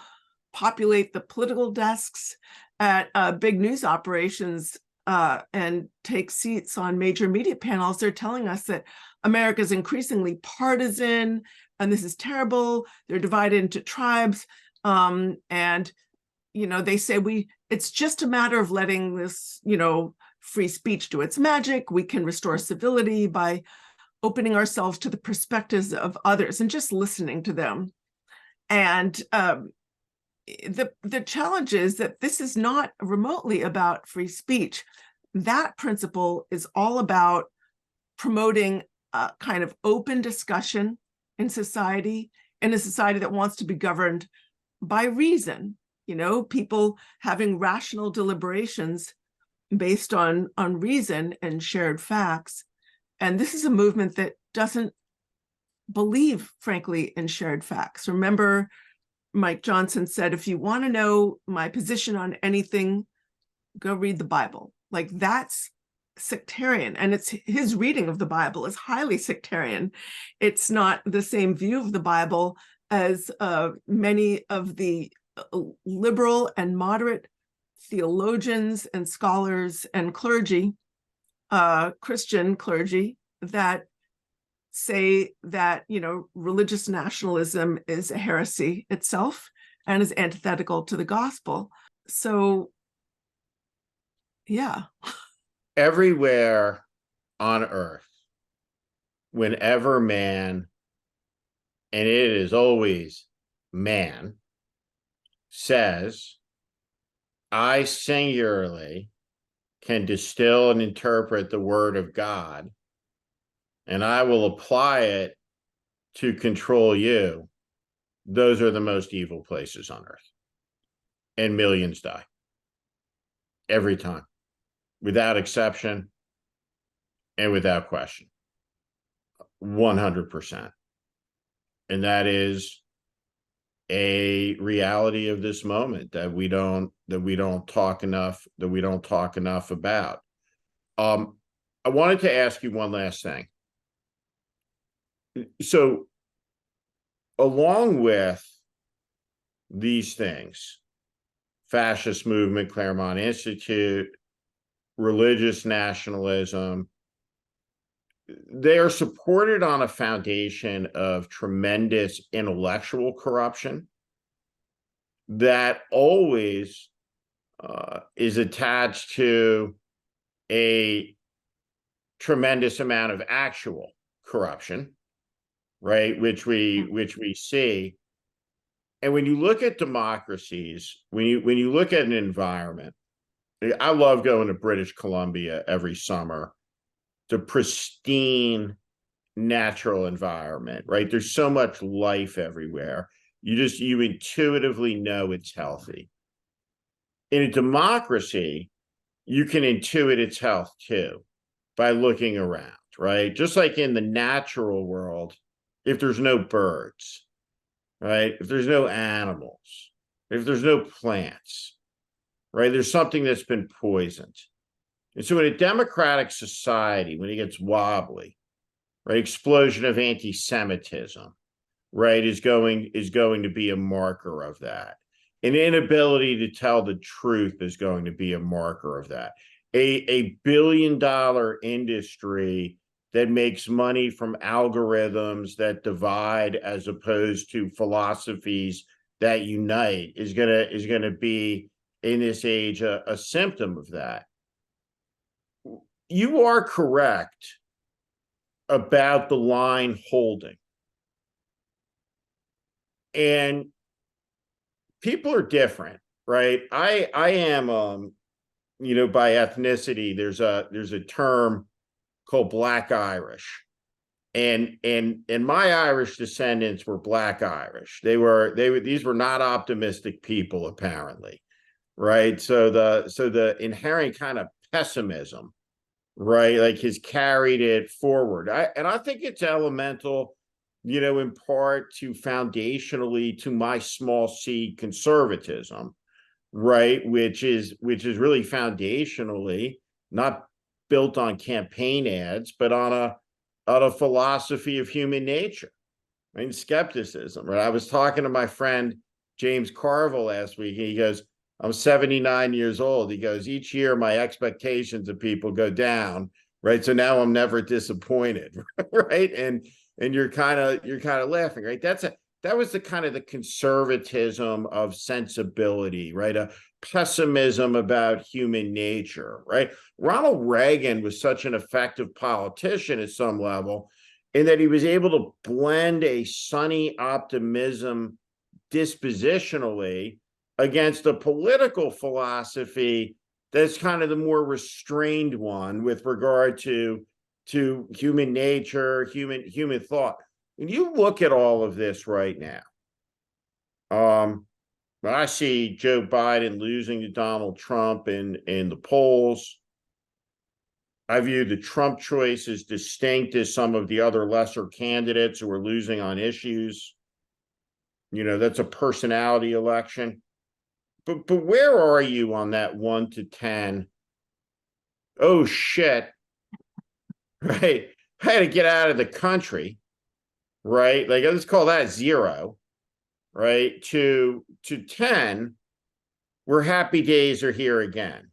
populate the political desks at big news operations and take seats on major media panels, they're telling us that America is increasingly partisan and this is terrible. They're divided into tribes. And, they say it's just a matter of letting this, free speech do its magic. We can restore civility by opening ourselves to the perspectives of others and just listening to them. And the challenge is that this is not remotely about free speech. That principle is all about promoting a kind of open discussion in society, in a society that wants to be governed by reason, people having rational deliberations based on reason and shared facts. And this is a movement that doesn't believe, frankly, in shared facts. Remember, Mike Johnson said, if you want to know my position on anything, go read the Bible. Like, that's sectarian. And it's his reading of the Bible is highly sectarian. It's not the same view of the Bible as many of the liberal and moderate theologians and scholars and clergy, Christian clergy, that say that, religious nationalism is a heresy itself and is antithetical to the gospel. So, yeah. Everywhere on earth, whenever man, and it is always man, says, I singularly can distill and interpret the word of God, and I will apply it to control you, those are the most evil places on earth. And millions die. Every time. Without exception and without question. 100%. And that is a reality of this moment that we don't talk enough about. I wanted to ask you one last thing. So along with these things, fascist movement, Claremont Institute, religious nationalism, they are supported on a foundation of tremendous intellectual corruption that always is attached to a tremendous amount of actual corruption, right? Which we see. And when you look at democracies, when you look at an environment, I love going to British Columbia every summer. The pristine natural environment, right? There's so much life everywhere. You intuitively know it's healthy. In a democracy, you can intuit its health too by looking around, right? Just like in the natural world, if there's no birds, right? If there's no animals, if there's no plants, right? There's something that's been poisoned. And so in a democratic society, when it gets wobbly, right, explosion of anti-Semitism, right, is going to be a marker of that. An inability to tell the truth is going to be a marker of that. A billion-dollar industry that makes money from algorithms that divide as opposed to philosophies that unite is gonna be in this age a symptom of that. You are correct about the line holding. And people are different, right? I am by ethnicity, there's a term called Black Irish. And my Irish descendants were Black Irish. These were not optimistic people, apparently, right? So the inherent kind of pessimism, right, like has carried it forward. I think it's elemental, in part to foundationally to my small c conservatism, right, which is really foundationally not built on campaign ads, but on a philosophy of human nature, right? And skepticism, right? I was talking to my friend James Carville last week, and he goes, I'm 79 years old. He goes, each year my expectations of people go down, right? So now I'm never disappointed, right? And you're kind of laughing, right? That was the kind of the conservatism of sensibility, right? A pessimism about human nature, right? Ronald Reagan was such an effective politician at some level in that he was able to blend a sunny optimism dispositionally against a political philosophy that's kind of the more restrained one with regard to human nature, human thought. When you look at all of this right now, I see Joe Biden losing to Donald Trump in the polls. I view the Trump choice as distinct as some of the other lesser candidates who are losing on issues. That's a personality election. But where are you on that 1 to 10? Oh shit! Right, I had to get out of the country. Right, like let's call that 0. Right, to 10. where happy days are here again,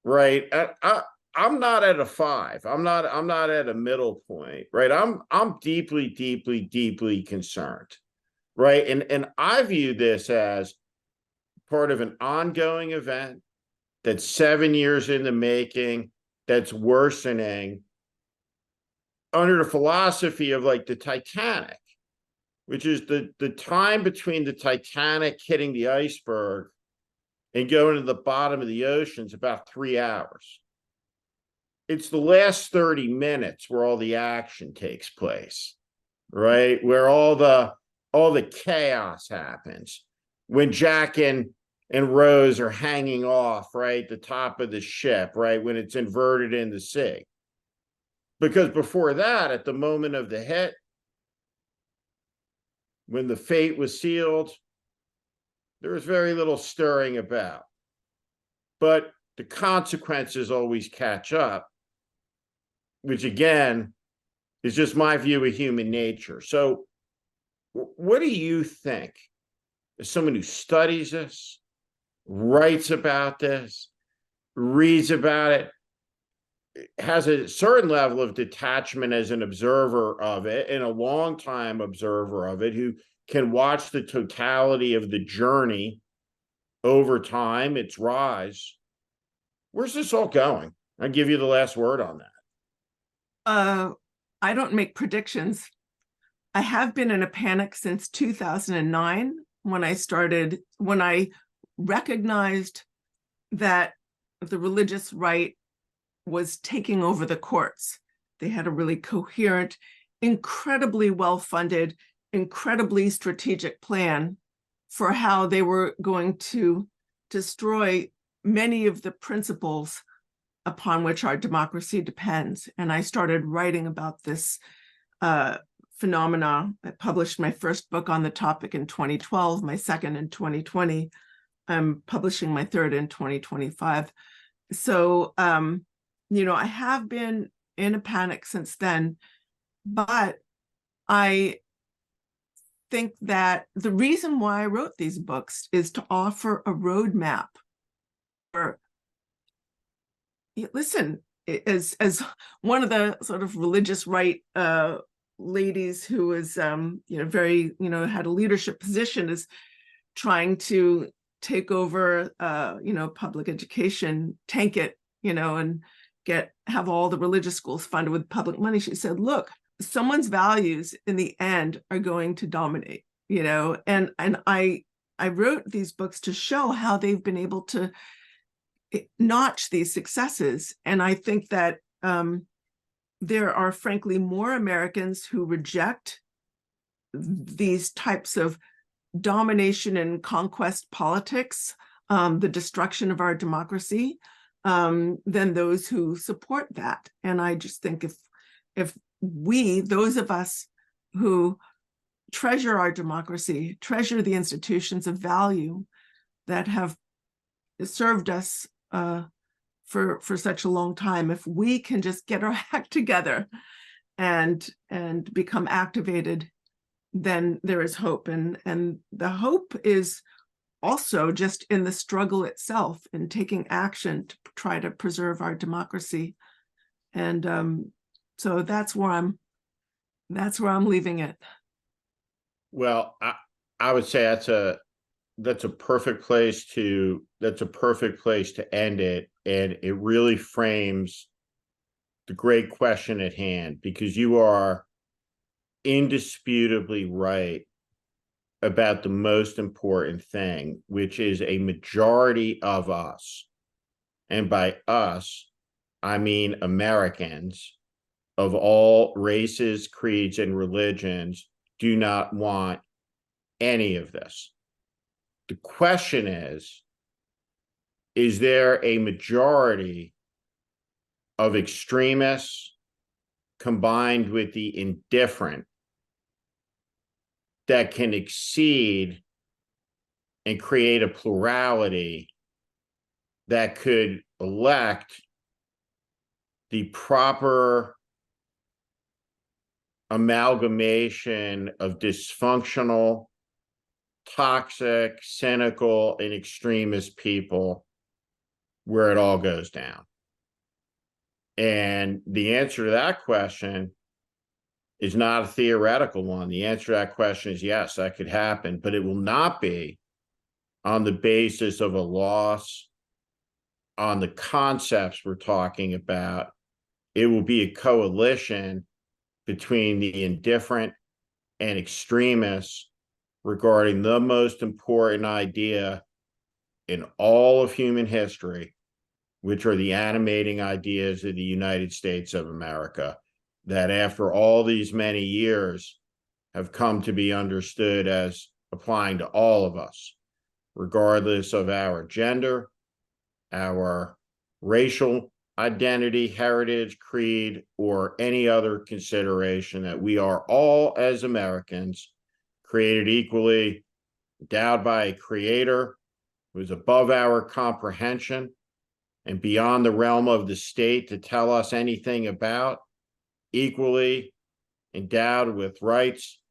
right? I'm not at a 5. I'm not at a middle point, right? I'm deeply, deeply, deeply concerned, right? And I view this as part of an ongoing event that's 7 years in the making, that's worsening under the philosophy of like the Titanic, which is the time between the Titanic hitting the iceberg and going to the bottom of the ocean is about 3 hours. It's the last 30 minutes where all the action takes place, right? Where all the chaos happens. When Jack and Rose are hanging off, right, the top of the ship, right, when it's inverted in the sea. Because before that, at the moment of the hit, when the fate was sealed, there was very little stirring about. But the consequences always catch up, which again is just my view of human nature. So, what do you think, as someone who studies this, writes about this, reads about it, has a certain level of detachment as an observer of it and a long time observer of it, who can watch the totality of the journey over time, its rise? Where's this all going? I'll give you the last word on that. I don't make predictions. I have been in a panic since 2009 when I recognized that the religious right was taking over the courts. They had a really coherent, incredibly well-funded, incredibly strategic plan for how they were going to destroy many of the principles upon which our democracy depends. And I started writing about this phenomena. I published my first book on the topic in 2012, my second in 2020. I'm publishing my third in 2025. So, I have been in a panic since then, but I think that the reason why I wrote these books is to offer a roadmap. Or, listen, as one of the sort of religious right ladies who was, very, had a leadership position, is trying to take over, public education, tank it, and have all the religious schools funded with public money. She said, look, someone's values in the end are going to dominate, and I wrote these books to show how they've been able to notch these successes. And I think that there are frankly more Americans who reject these types of domination and conquest politics, the destruction of our democracy, than those who support that. And I just think if we, those of us who treasure our democracy, treasure the institutions of value that have served us for such a long time, if we can just get our act together and become activated, then there is hope. And the hope is also just in the struggle itself, in taking action to try to preserve our democracy. And so that's where I'm leaving it. Well, I would say that's a perfect place to end it. And it really frames the great question at hand, because you are indisputably right about the most important thing, which is a majority of us, and by us, I mean Americans of all races, creeds, and religions, do not want any of this. The question is there a majority of extremists combined with the indifferent that can exceed and create a plurality that could elect the proper amalgamation of dysfunctional toxic, cynical, and extremist people where it all goes down? And the answer to that question is not a theoretical one. The answer to that question is yes, that could happen, but it will not be on the basis of a loss on the concepts we're talking about. It will be a coalition between the indifferent and extremists regarding the most important idea in all of human history, which are the animating ideas of the United States of America, that after all these many years have come to be understood as applying to all of us, regardless of our gender, our racial identity, heritage, creed, or any other consideration, that we are all, as Americans, created equally, endowed by a creator who is above our comprehension and beyond the realm of the state to tell us anything about, equally endowed with rights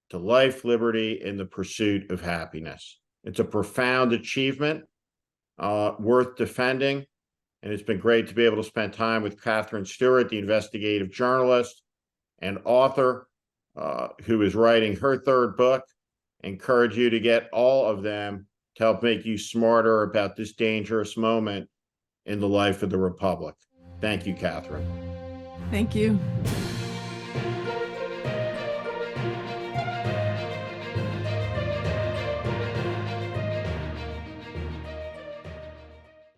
to life, liberty, and the pursuit of happiness. It's a profound achievement, worth defending. And it's been great to be able to spend time with Katherine Stewart, the investigative journalist and author, who is writing her third book. I encourage you to get all of them to help make you smarter about this dangerous moment in the life of the Republic. Thank you, Katherine. Thank you.